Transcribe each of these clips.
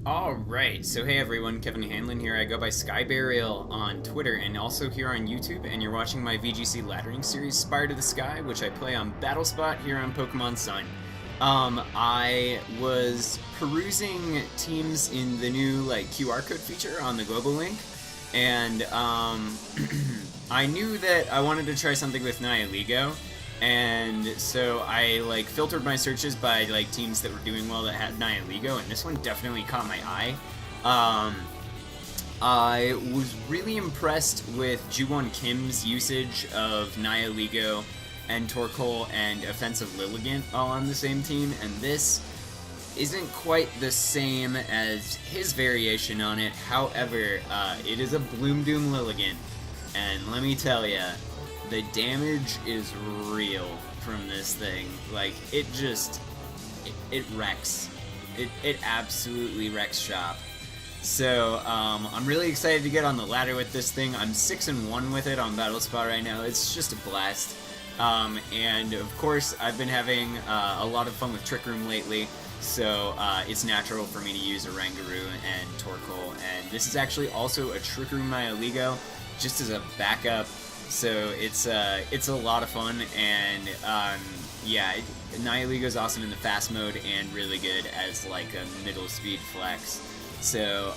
Alright, so hey everyone, Kevin Hanlon here. I go by Skyburial on Twitter and also here on YouTube, and you're watching my VGC laddering series, Spire to the Sky, which I play on BattleSpot here on Pokemon Sun. I was perusing teams in the new QR code feature on the Global Link, and I knew that I wanted to try something with Nihilego. And so I filtered my searches by teams that were doing well that had Nihilego, and this one definitely caught my eye. I was really impressed with Juwon Kim's usage of Nihilego and Torkoal and Offensive Lilligant all on the same team, and this isn't quite the same as his variation on it. However, it is a Bloom Doom Lilligant, and let me tell ya, the damage is real from this thing. It wrecks. It absolutely wrecks shop. So, I'm really excited to get on the ladder with this thing. I'm 6-1 with it on BattleSpot right now. It's just a blast. And of course, I've been having a lot of fun with Trick Room lately, so it's natural for me to use Oranguru and Torkoal. And this is actually also a Trick Room Nihilego, just as a backup. So it's a lot of fun, and yeah, Nihilego's awesome in the fast mode and really good as a middle speed flex. So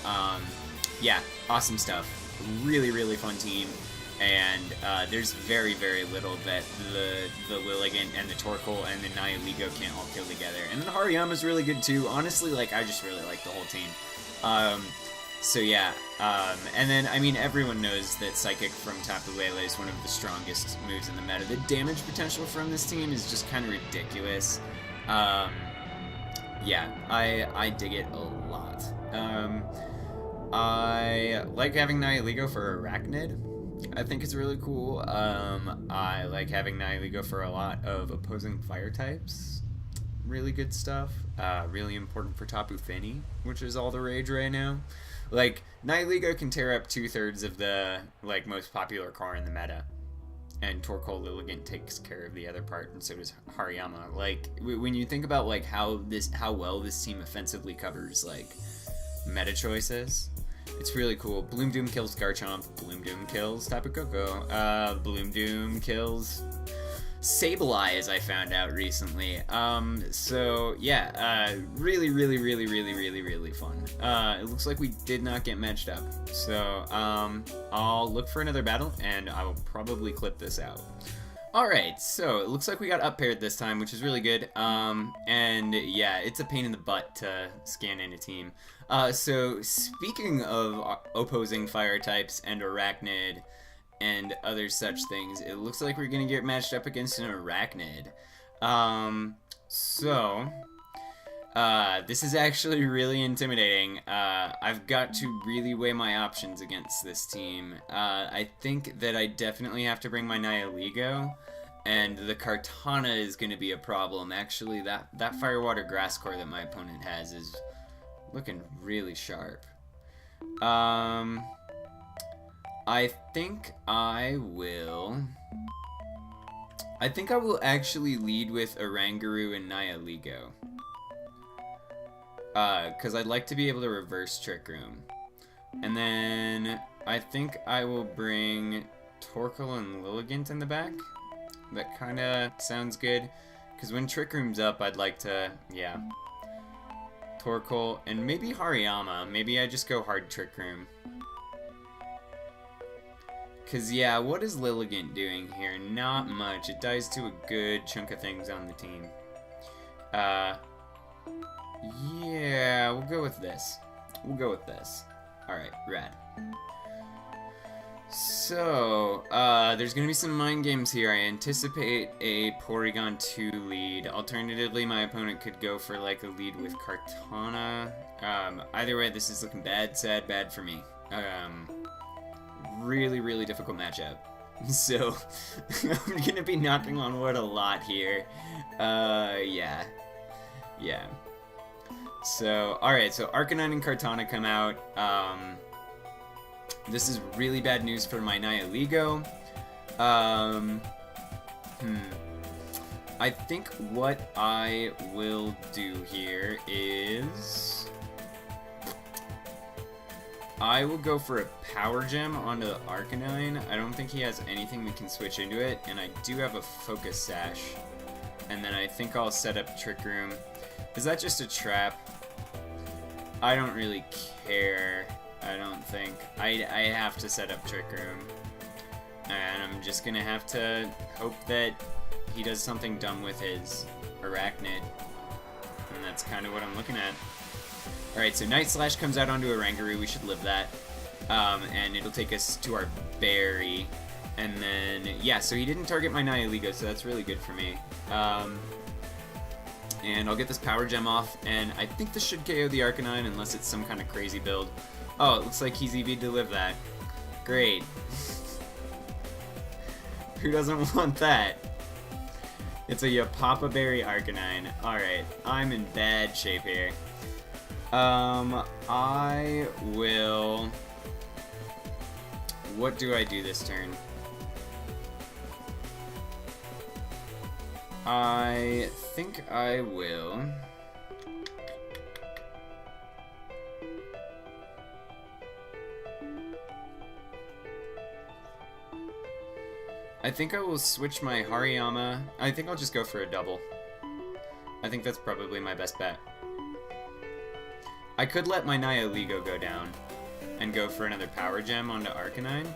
yeah, awesome stuff. Really fun team, and there's very little that the Lilligant and the Torkoal and the Nihilego can't all kill together. And then Hariyama's really good too. Honestly, I just really like the whole team. So yeah, and then, I mean, everyone knows that Psychic from Tapu Lele is one of the strongest moves in the meta. The damage potential from this team is just kind of ridiculous. Yeah, I dig it a lot. I like having Nihilego for Arachnid. I think it's really cool. I like having Nihilego for a lot of opposing fire types. Really good stuff. Really important for Tapu Fini, which is all the rage right now. Nihilego can tear up 2/3 of the most popular car in the meta, and Torkoal Lilligant takes care of the other part, and so does Hariyama. When you think about how well this team offensively covers meta choices, it's really cool. Bloom Doom kills Garchomp. Bloom Doom kills Tapu Koko. Bloom Doom kills Sableye, as I found out recently. So yeah, really fun. It looks like we did not get matched up. So, I'll look for another battle, and I will probably clip this out. Alright, so it looks like we got up paired this time, which is really good. And yeah, it's a pain in the butt to scan in a team. So speaking of opposing fire types and Arachnid, and other such things, it looks like we're gonna get matched up against an Arachnid. This is actually really intimidating. I've got to really weigh my options against this team. I think that I definitely have to bring my Nihilego, and the Kartana is gonna be a problem. Actually, that Fire Water Grass Core that my opponent has is looking really sharp. I think I will actually lead with Oranguru and Nihilego. Because I'd like to be able to reverse Trick Room. And then I think I will bring Torkoal and Lilligant in the back. That kinda sounds good. Because when Trick Room's up, I'd like to, yeah. Torkoal and maybe Hariyama. Maybe I just go hard Trick Room. Cause yeah, what is Lilligant doing here? Not much. It dies to a good chunk of things on the team. Yeah, we'll go with this. Alright, rad. So, there's gonna be some mind games here. I anticipate a Porygon 2 lead. Alternatively, my opponent could go for a lead with Kartana. Either way, this is looking bad, sad, bad for me. Really difficult matchup. So, I'm gonna be knocking on wood a lot here. Yeah. So, alright, so Arcanine and Kartana come out. This is really bad news for my Nihilego. I think what I will do here is... I will go for a Power Gem onto the Arcanine. I don't think he has anything that can switch into it, and I do have a Focus Sash. And then I think I'll set up Trick Room. Is that just a trap? I don't really care. I don't think. I have to set up Trick Room. And I'm just gonna have to hope that he does something dumb with his Arachnid. And that's kind of what I'm looking at. Alright, so Night Slash comes out onto a Rangaroo. We should live that. And it'll take us to our Berry. And then, yeah, so he didn't target my Nihilego, so that's really good for me. And I'll get this Power Gem off, and I think this should KO the Arcanine unless it's some kind of crazy build. Oh, it looks like he's EV'd to live that. Great. Who doesn't want that? It's a Yapapa Berry Arcanine. Alright, I'm in bad shape here. I will... What do I do this turn? I think I will... I think I will switch my Hariyama. I think I'll just go for a double. I think that's probably my best bet. I could let my Nihilego go down and go for another Power Gem onto Arcanine.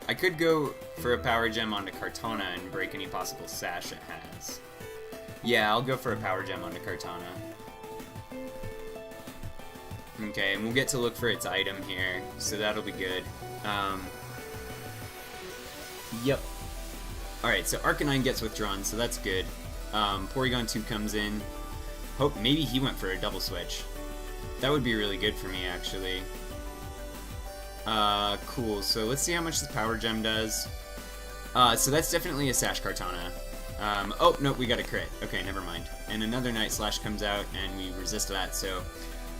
I could go for a Power Gem onto Kartana and break any possible sash it has. Yeah, I'll go for a Power Gem onto Kartana. Okay, and we'll get to look for its item here, so that'll be good. Yep. Alright, so Arcanine gets withdrawn, so that's good. Porygon 2 comes in. Hope maybe he went for a double switch. That would be really good for me, actually. Cool. So let's see how much this Power Gem does. So that's definitely a Sash Kartana. Oh, no, we got a crit. Okay, never mind. And another Night Slash comes out, and we resist that, so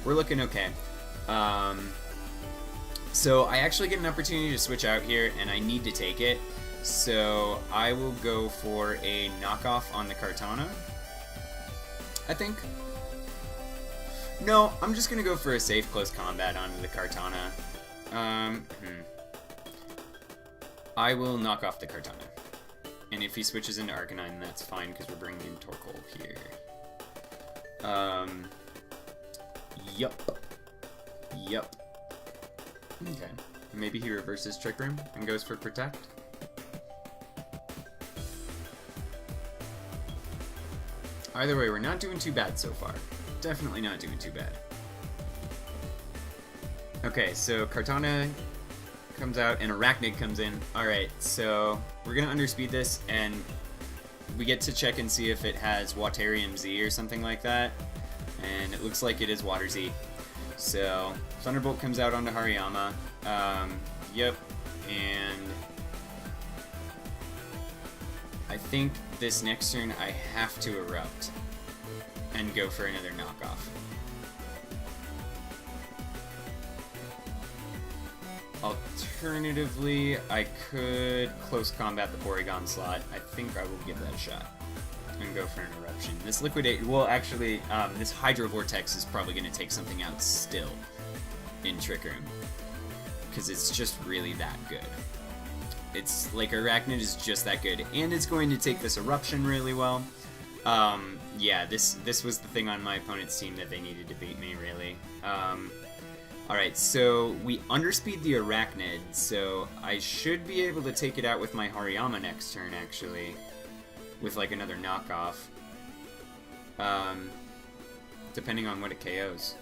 we're looking okay. So I actually get an opportunity to switch out here, and I need to take it. So I will go for a knockoff on the Kartana, I think. No, I'm just going to go for a safe close combat onto the Kartana. I will knock off the Kartana. And if he switches into Arcanine, that's fine, because we're bringing in Torkoal here. Yup. Okay. Maybe he reverses Trick Room and goes for Protect. Either way, we're not doing too bad so far. Definitely not doing too bad. Okay, so Kartana comes out and Arachnid comes in. Alright, so we're gonna underspeed this and we get to check and see if it has Waterium Z or something like that. And it looks like it is Water Z. So Thunderbolt comes out onto Hariyama. Yep, and I think this next turn I have to Erupt and go for another knockoff. Alternatively, I could close combat the Porygon slot. I think I will give that a shot and go for an Eruption. This Liquidate, well actually, this Hydro Vortex is probably going to take something out still in Trick Room, because it's just really that good. It's like Arachnid is just that good, and it's going to take this Eruption really well. Yeah, this was the thing on my opponent's team that they needed to beat me, really. Alright, so we underspeed the Arachnid, so I should be able to take it out with my Hariyama next turn, actually. With, like, another knockoff. Depending on what it KOs.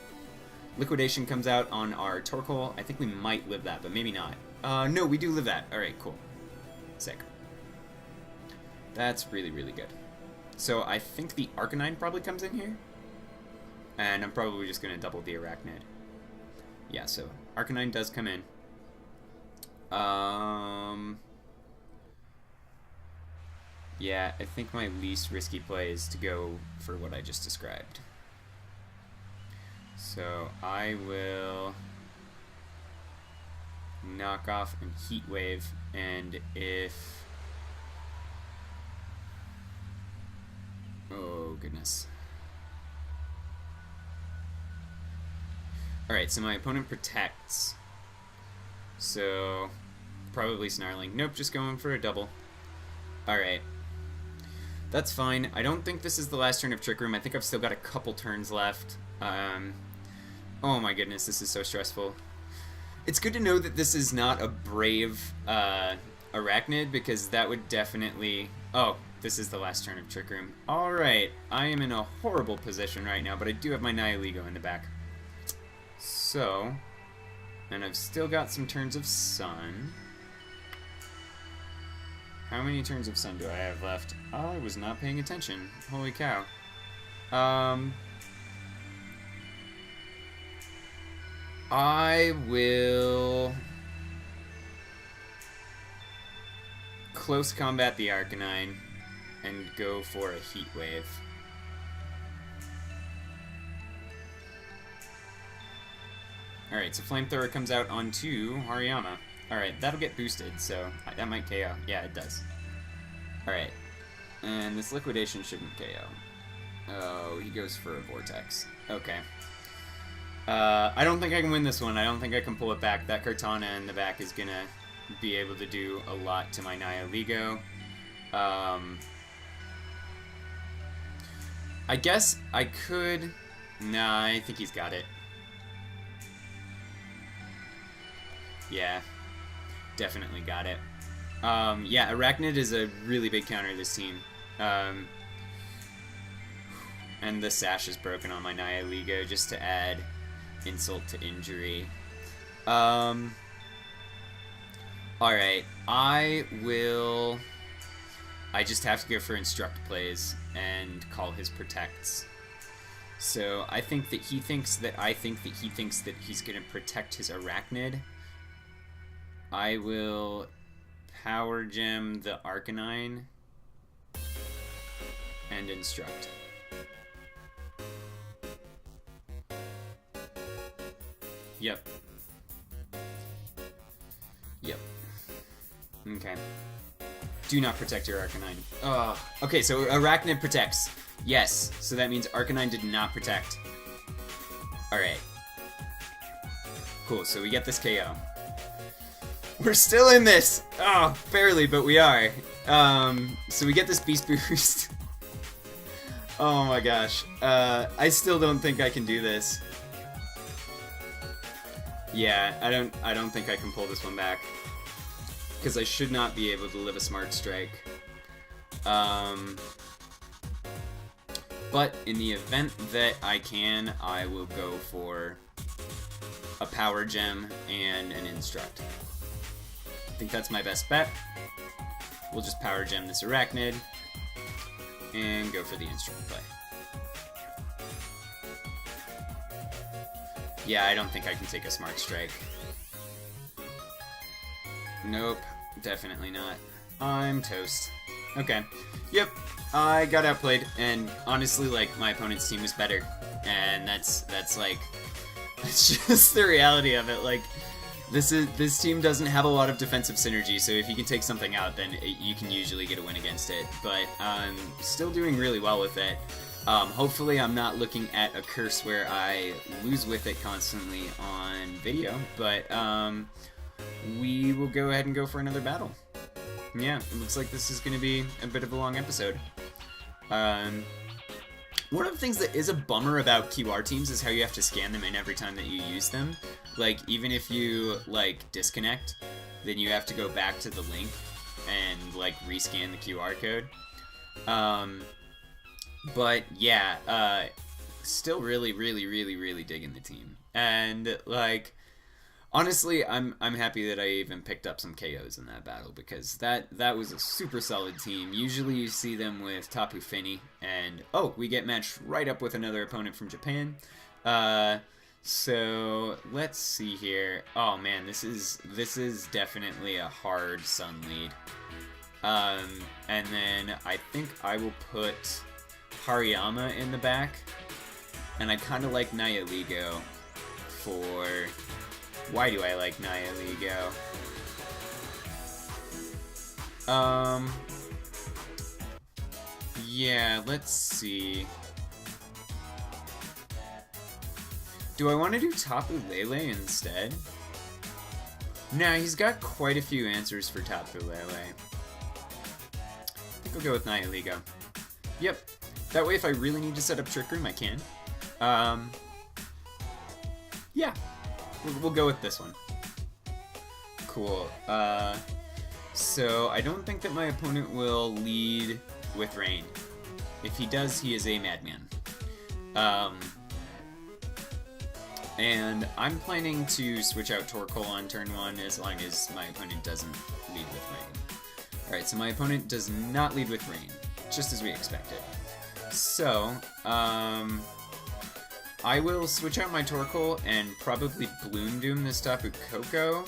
Liquidation comes out on our Torkoal. I think we might live that, but maybe not. No, we do live that. Alright, cool. Sick. That's really, really good. So I think the Arcanine probably comes in here. And I'm probably just going to double the Arachnid. Yeah, so Arcanine does come in. Yeah, I think my least risky play is to go for what I just described. So I will knock off and Heat Wave, and if... Oh, goodness. Alright, so my opponent protects. So, probably Snarling. Nope, just going for a double. Alright. That's fine. I don't think this is the last turn of Trick Room. I think I've still got a couple turns left. Oh my goodness, this is so stressful. It's good to know that this is not a brave arachnid, because that would definitely... Oh, this is the last turn of Trick Room. Alright, I am in a horrible position right now, but I do have my Nihilego in the back. So, and I've still got some turns of Sun. How many turns of Sun do I have left? I was not paying attention. Holy cow. I will close combat the Arcanine and go for a Heat Wave. Alright, so Flamethrower comes out onto Hariyama. Alright, that'll get boosted, so that might KO. Yeah, it does. Alright, and this Liquidation shouldn't KO. Oh, he goes for a Vortex. Okay. I don't think I can win this one. I don't think I can pull it back. That Kartana in the back is gonna be able to do a lot to my Nihilego. I guess I could... Nah, I think he's got it. Yeah, definitely got it. Yeah, Arachnid is a really big counter to this team. And the Sash is broken on my Nihilego just to add insult to injury. Alright, I just have to go for Instruct plays and call his Protects. So I think that he thinks that he's going to protect his Arachnid. I will Power Gem the Arcanine and Instruct. Yep. Yep. Okay. Do not protect your Arcanine. Oh. Okay, so Arachnid protects. Yes. So that means Arcanine did not protect. Alright. Cool, so we get this KO. We're still in this! Oh, barely, but we are. So we get this Beast Boost. Oh my gosh. I still don't think I can do this. Yeah, I don't think I can pull this one back. Because I should not be able to live a Smart Strike. But in the event that I can, I will go for a Power Gem and an Instruct. I think that's my best bet. We'll just Power Gem this Arachnid and go for the Instruct play. Yeah, I don't think I can take a Smart Strike. Nope, definitely not. I'm toast. Okay. Yep, I got outplayed, and honestly, like, my opponent's team was better. And that's like, that's just the reality of it. Like, this team doesn't have a lot of defensive synergy, so if you can take something out, then you can usually get a win against it. But I'm still doing really well with it. Hopefully I'm not looking at a curse where I lose with it constantly on video, but we will go ahead and go for another battle. Yeah, it looks like this is going to be a bit of a long episode. One of the things that is a bummer about QR teams is how you have to scan them in every time that you use them. Like, even if you, like, disconnect, then you have to go back to the link and, like, rescan the QR code. But, yeah, still really digging the team. And, like, honestly, I'm happy that I even picked up some KOs in that battle, because that was a super solid team. Usually you see them with Tapu Fini, and oh, we get matched right up with another opponent from Japan. So let's see here. Oh man, this is definitely a hard Sun lead. And then I think I will put Hariyama in the back, and I kind of like Nihilego for... Why do I like Nihilego? Yeah, let's see. Do I want to do Tapu Lele instead? Nah, he's got quite a few answers for Tapu Lele. I think I'll go with Nihilego. Yep. That way, if I really need to set up Trick Room, I can. Yeah. We'll go with this one. Cool. So I don't think that my opponent will lead with Rain. If he does, he is a madman. And I'm planning to switch out Torkoal on turn 1 as long as my opponent doesn't lead with Rain. Alright, so my opponent does not lead with Rain, just as we expected. So, I will switch out my Torkoal and probably Bloom Doom this Tapu Koko.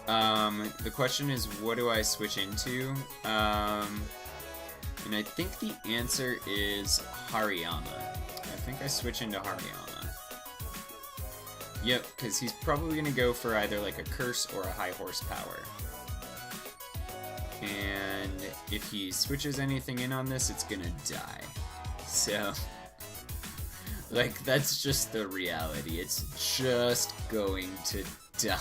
The question is, what do I switch into? And I think the answer is Hariyama. I think I switch into Hariyama. Yep, because he's probably going to go for either like a Curse or a high horsepower. And if he switches anything in on this, it's going to die. So, like, that's just the reality. It's just going to die.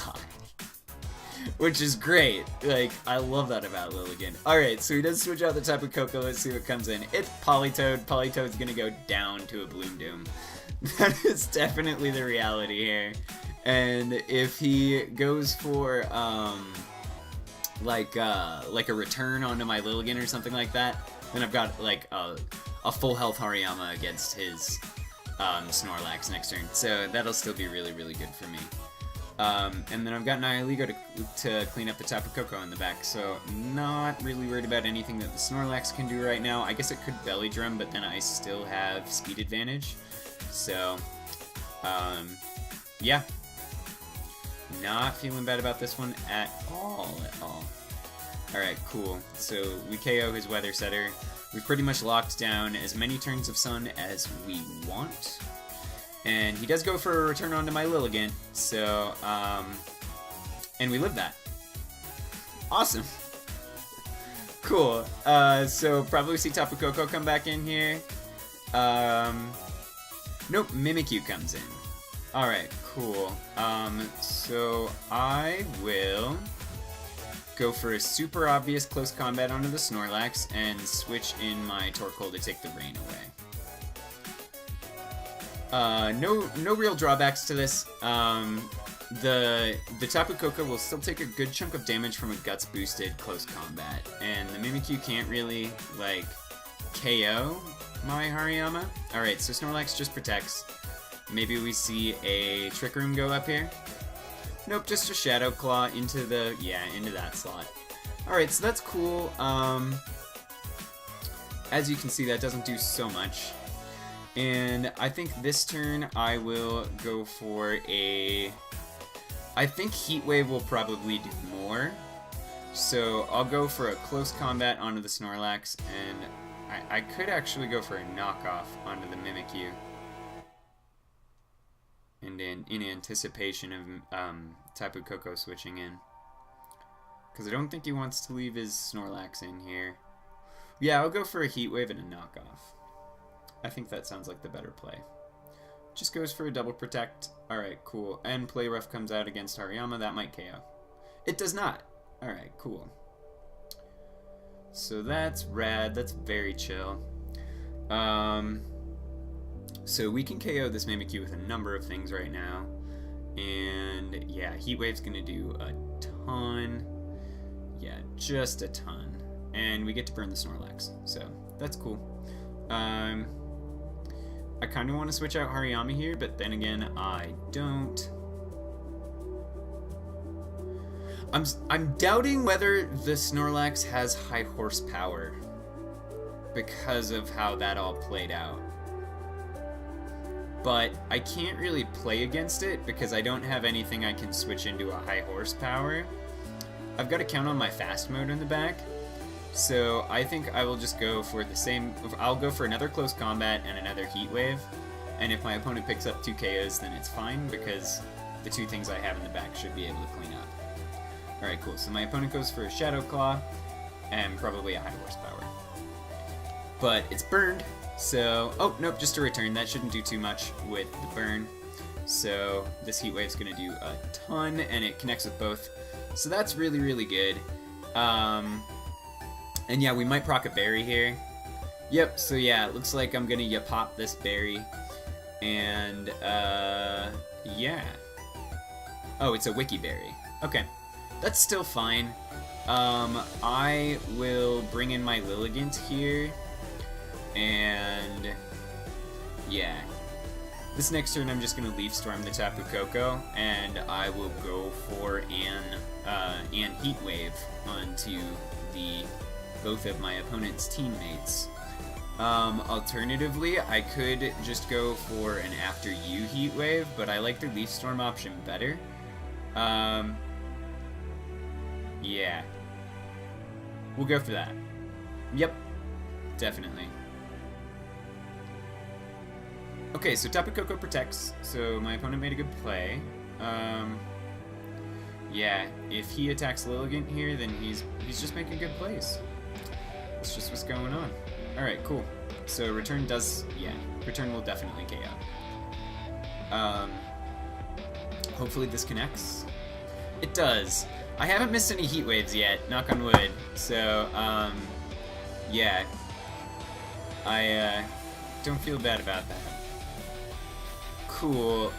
Which is great. Like, I love that about Lilligant. Alright, so he does switch out the Tapu Koko. Let's see what comes in. It's Politoed. Politoed's gonna go down to a Bloom Doom. That is definitely the reality here. And if he goes for, like a return onto my Lilligant or something like that, then I've got, like, a full health Hariyama against his Snorlax next turn. So that'll still be really, really good for me. And then I've got Nihilego to clean up the Tapu Koko in the back, so not really worried about anything that the Snorlax can do right now. I guess it could Belly Drum, but then I still have speed advantage. So, yeah. Not feeling bad about this one at all. Alright, cool. So we KO his Weather Setter. We've pretty much locked down as many turns of Sun as we want. And he does go for a return onto my Lilligant, so, and we live that. Awesome. Cool. So probably see Tapu Koko come back in here. Nope, Mimikyu comes in. Alright, cool. So I will go for a super obvious close combat onto the Snorlax and switch in my Torkoal to take the rain away. No real drawbacks to this. The Tapu Koko will still take a good chunk of damage from a Guts boosted close combat, and the Mimikyu can't really, like, KO my Hariyama. Alright, so Snorlax just protects. Maybe we see a Trick Room go up here. Nope, just a Shadow Claw into the, into that slot. Alright, so that's cool. As you can see, that doesn't do so much. And I think this turn I will go for a... I think Heat Wave will probably do more. So I'll go for a close combat onto the Snorlax, and I could actually go for a knockoff onto the Mimikyu. And in anticipation of Tapu Koko switching in. Because I don't think he wants to leave his Snorlax in here. Yeah, I'll go for a Heat Wave and a knockoff. I think that sounds like the better play. Just goes for a double protect. Alright, cool. And Play Rough comes out against Hariyama. That might KO. It does not. Alright, cool. So that's rad. That's very chill. So we can KO this Mimikyu with a number of things right now. And yeah, Heat Wave's gonna do a ton. Yeah, just a ton. And we get to burn the Snorlax. So that's cool. I kind of want to switch out Hariyama here, but then again, I don't. I'm doubting whether the Snorlax has high horsepower because of how that all played out. But I can't really play against it because I don't have anything I can switch into a high horsepower. I've got to count on my fast mode in the back. So I think I will just go for the same. I'll go for another close combat and another Heat Wave. And if my opponent picks up 2 KOs, then it's fine because the 2 things I have in the back should be able to clean up. Alright, cool. So my opponent goes for a Shadow Claw and probably a high horsepower. But it's burned, so... Oh, nope, just a return. That shouldn't do too much with the burn. So this heat wave's gonna do a ton, and it connects with both. So that's really, really good. And yeah, we might proc a berry here. Yep, so yeah, it looks like I'm gonna pop this berry. And, yeah. Oh, it's a wiki berry. Okay, that's still fine. I will bring in my Lilligant here. And, yeah. This next turn, I'm just going to Leaf Storm the Tapu Koko, and I will go for an Heat Wave onto both of my opponent's teammates. Alternatively, I could just go for an After You Heat Wave, but I like the Leaf Storm option better. Yeah. We'll go for that. Yep. Definitely. Okay, so Tapu Koko protects, so my opponent made a good play. Yeah, if he attacks Lilligant here, then he's just making good plays. That's just what's going on. Alright, cool. So return does, yeah, return will definitely KO. Hopefully this connects. It does. I haven't missed any heat waves yet, knock on wood. So, yeah. I don't feel bad about that. Cool.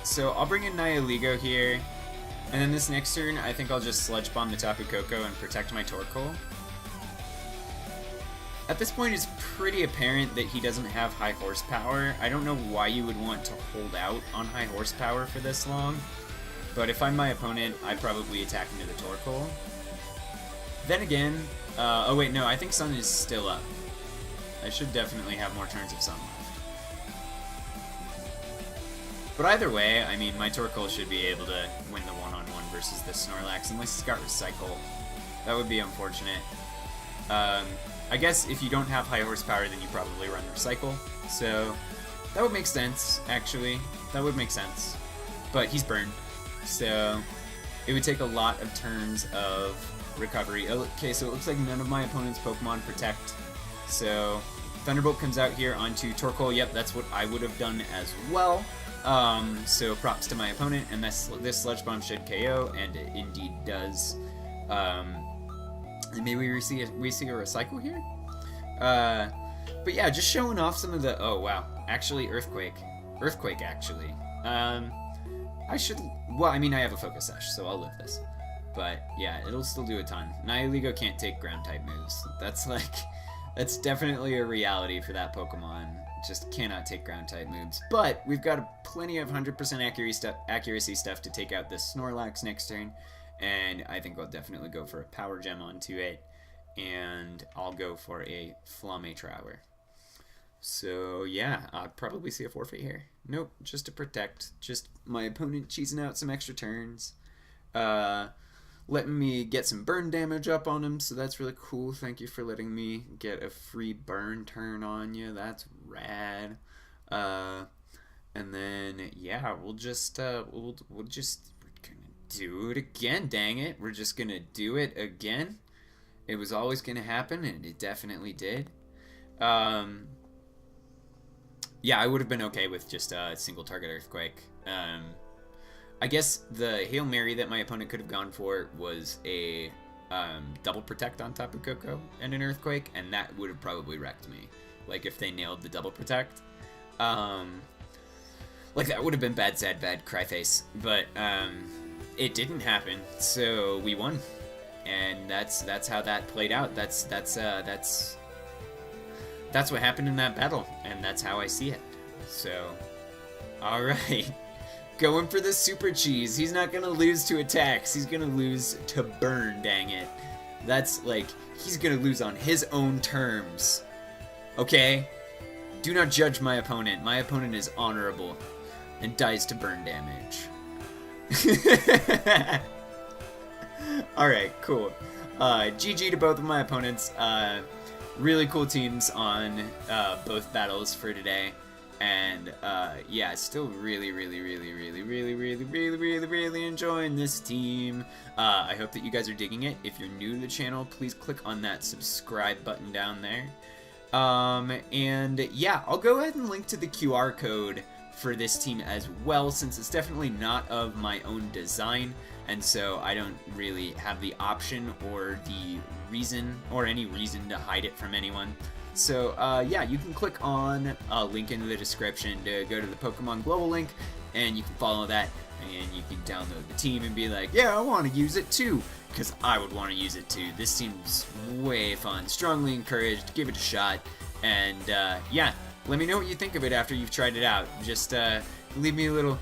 So I'll bring in Nihilego here, and then this next turn, I think I'll just Sludge Bomb the Tapu Koko and protect my Torkoal. At this point, it's pretty apparent that he doesn't have high horsepower. I don't know why you would want to hold out on high horsepower for this long, but if I'm my opponent, I'd probably attack into the Torkoal. Then again, oh wait, no, I think Sun is still up. I should definitely have more turns of Sun left. But either way, I mean, my Torkoal should be able to win the one-on-one versus this Snorlax, unless he's got Recycle. That would be unfortunate. I guess if you don't have high horsepower, then you probably run Recycle. So that would make sense, actually. That would make sense. But he's burned, so it would take a lot of turns of recovery. Okay, so it looks like none of my opponent's Pokemon protect. So Thunderbolt comes out here onto Torkoal. Yep, that's what I would have done as well. So props to my opponent, and this Sludge Bomb should KO, and it indeed does. And maybe we see a Recycle here? But yeah, just showing off some of the... Oh, wow. Actually, Earthquake. Earthquake, actually. I should... Well, I mean, I have a Focus Sash, so I'll live this. But, yeah, it'll still do a ton. Nihilego can't take Ground-type moves. That's, like... That's definitely a reality for that Pokemon. Just cannot take Ground-type moves. But we've got plenty of 100% accuracy stuff to take out this Snorlax next turn. And I think I'll definitely go for a Power Gem onto it. And I'll go for a Flamethrower. So, yeah, I'll probably see a forfeit here. Nope, just to protect. Just my opponent cheesing out some extra turns. Letting me get some burn damage up on him, so that's really cool. Thank you for letting me get a free burn turn on you. That's rad. And then, yeah, we'll just, we're gonna do it again, dang it. We're just gonna do it again. It was always gonna happen, and it definitely did. Yeah, I would have been okay with just a single target Earthquake. I guess the Hail Mary that my opponent could have gone for was a double protect on Tapu Koko and an Earthquake, and that would have probably wrecked me. Like, if they nailed the double protect. Like, that would have been bad, sad, bad, cry face. But it didn't happen, so we won. And that's how that played out. That's what happened in that battle, and that's how I see it. So, alright. Going for the Super Cheese. He's not gonna lose to attacks. He's gonna lose to burn, dang it. That's like, he's gonna lose on his own terms. Okay? Do not judge my opponent. My opponent is honorable and dies to burn damage. Alright, cool. GG to both of my opponents. Really cool teams on both battles for today. And, yeah, still really enjoying this team. I hope that you guys are digging it. If you're new to the channel, please click on that subscribe button down there. And, yeah, I'll go ahead and link to the QR code for this team as well, since it's definitely not of my own design, and so I don't really have the option or the reason or any reason to hide it from anyone. So yeah, you can click on a link in the description to go to the Pokemon Global link, and you can follow that, and you can download the team and be like, yeah, I want to use it too, because I would want to use it too. This seems way fun. Strongly encouraged. Give it a shot. And yeah, let me know what you think of it after you've tried it out. Just leave me a little,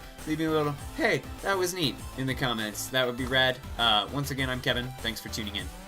hey, that was neat in the comments. That would be rad. Once again, I'm Kevin. Thanks for tuning in.